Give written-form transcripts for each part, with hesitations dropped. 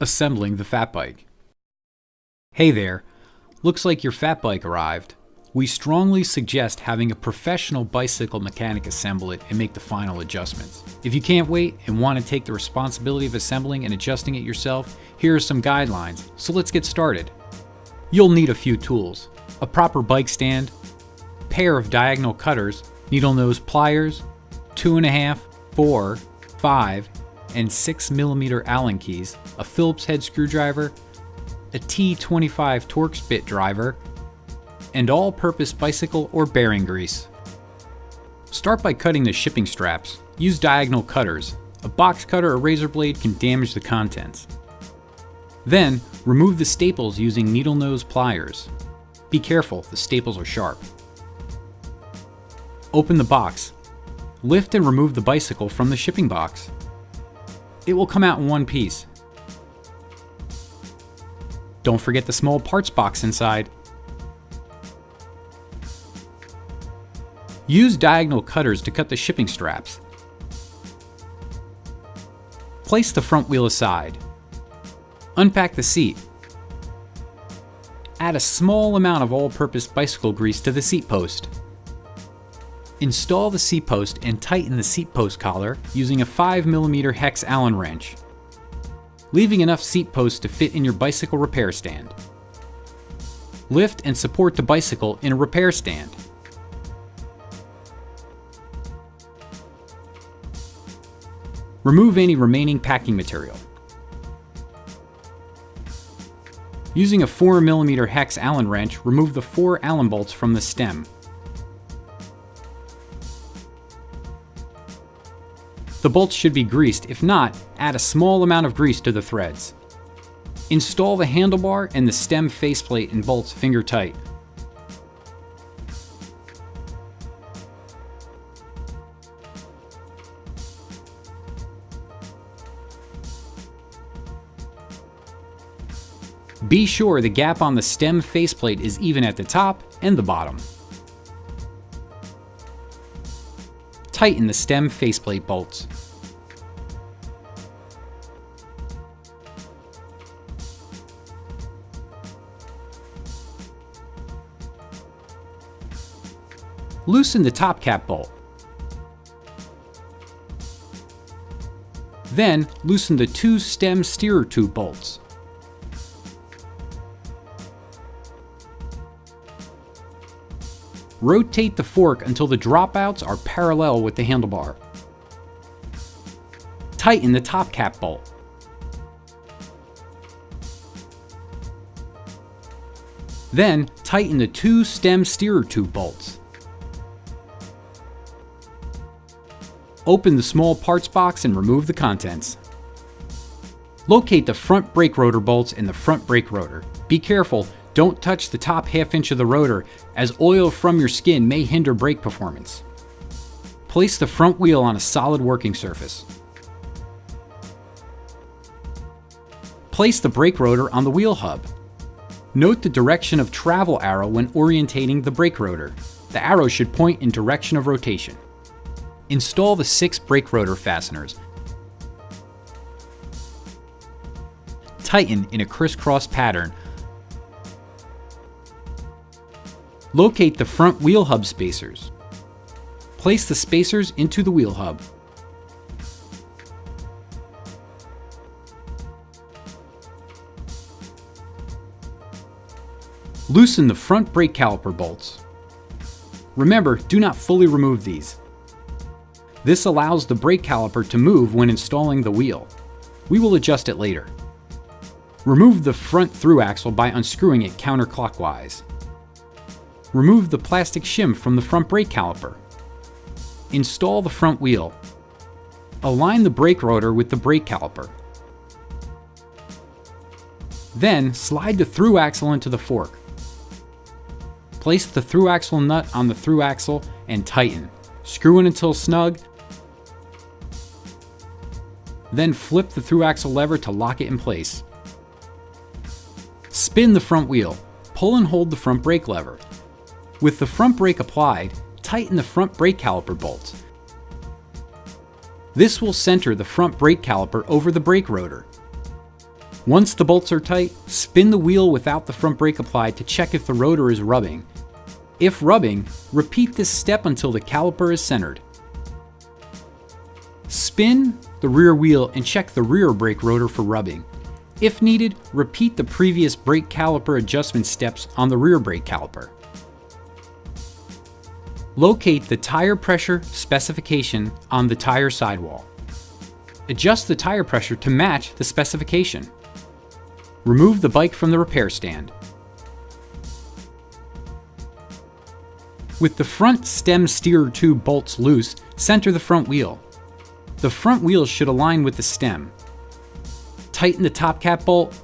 Assembling the Fat Bike. Hey there, looks like your fat bike arrived. We strongly suggest having a professional bicycle mechanic assemble it and make the final adjustments. If you can't wait and want to take the responsibility of assembling and adjusting it yourself, here are some guidelines, so let's get started. You'll need a few tools: a proper bike stand, pair of diagonal cutters, needle nose pliers, 2.5, 4, 5, and 6mm Allen keys, a Phillips head screwdriver, a T25 Torx bit driver, and all-purpose bicycle or bearing grease. Start by cutting the shipping straps. Use diagonal cutters. A box cutter or razor blade can damage the contents. Then, remove the staples using needle nose pliers. Be careful, the staples are sharp. Open the box. Lift and remove the bicycle from the shipping box. It will come out in one piece. Don't forget the small parts box inside. Use diagonal cutters to cut the shipping straps. Place the front wheel aside. Unpack the seat. Add a small amount of all-purpose bicycle grease to the seat post. Install the seat post and tighten the seat post collar using a 5mm hex Allen wrench, leaving enough seat post to fit in your bicycle repair stand. Lift and support the bicycle in a repair stand. Remove any remaining packing material. Using a 4mm hex Allen wrench, remove the 4 Allen bolts from the stem. The bolts should be greased. If not, add a small amount of grease to the threads. Install the handlebar and the stem faceplate and bolts finger tight. Be sure the gap on the stem faceplate is even at the top and the bottom. Tighten the stem faceplate bolts. Loosen the top cap bolt. Then loosen the 2 stem steerer tube bolts. Rotate the fork until the dropouts are parallel with the handlebar. Tighten the top cap bolt. Then tighten the 2 stem steerer tube bolts. Open the small parts box and remove the contents. Locate the front brake rotor bolts in the front brake rotor. Be careful, don't touch the top half-inch of the rotor, as oil from your skin may hinder brake performance. Place the front wheel on a solid working surface. Place the brake rotor on the wheel hub. Note the direction of travel arrow when orientating the brake rotor. The arrow should point in direction of rotation. Install the 6 brake rotor fasteners. Tighten in a crisscross pattern. Locate the front wheel hub spacers. Place the spacers into the wheel hub. Loosen the front brake caliper bolts. Remember, do not fully remove these. This allows the brake caliper to move when installing the wheel. We will adjust it later. Remove the front through axle by unscrewing it counterclockwise. Remove the plastic shim from the front brake caliper. Install the front wheel. Align the brake rotor with the brake caliper. Then slide the through axle into the fork. Place the through axle nut on the through axle and tighten. Screw in until snug. Then flip the through axle lever to lock it in place. Spin the front wheel. Pull and hold the front brake lever. With the front brake applied, tighten the front brake caliper bolts. This will center the front brake caliper over the brake rotor. Once the bolts are tight, spin the wheel without the front brake applied to check if the rotor is rubbing. If rubbing, repeat this step until the caliper is centered. Spin the rear wheel and check the rear brake rotor for rubbing. If needed, repeat the previous brake caliper adjustment steps on the rear brake caliper. Locate the tire pressure specification on the tire sidewall. Adjust the tire pressure to match the specification. Remove the bike from the repair stand. With the front stem steerer tube bolts loose, center the front wheel. The front wheel should align with the stem. Tighten the top cap bolt,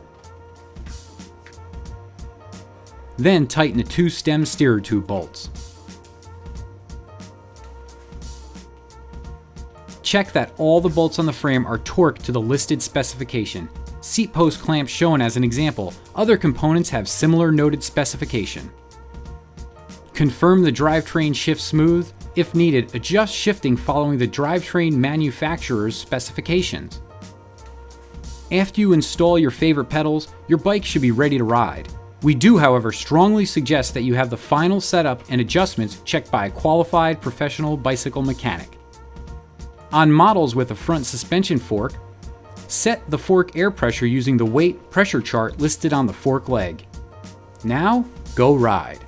then tighten the two stem steerer tube bolts. Check that all the bolts on the frame are torqued to the listed specification. Seat post clamps shown as an example. Other components have similar noted specification. Confirm the drivetrain shifts smooth. If needed, adjust shifting following the drivetrain manufacturer's specifications. After you install your favorite pedals, your bike should be ready to ride. We do, however, strongly suggest that you have the final setup and adjustments checked by a qualified professional bicycle mechanic. On models with a front suspension fork, set the fork air pressure using the weight pressure chart listed on the fork leg. Now, go ride.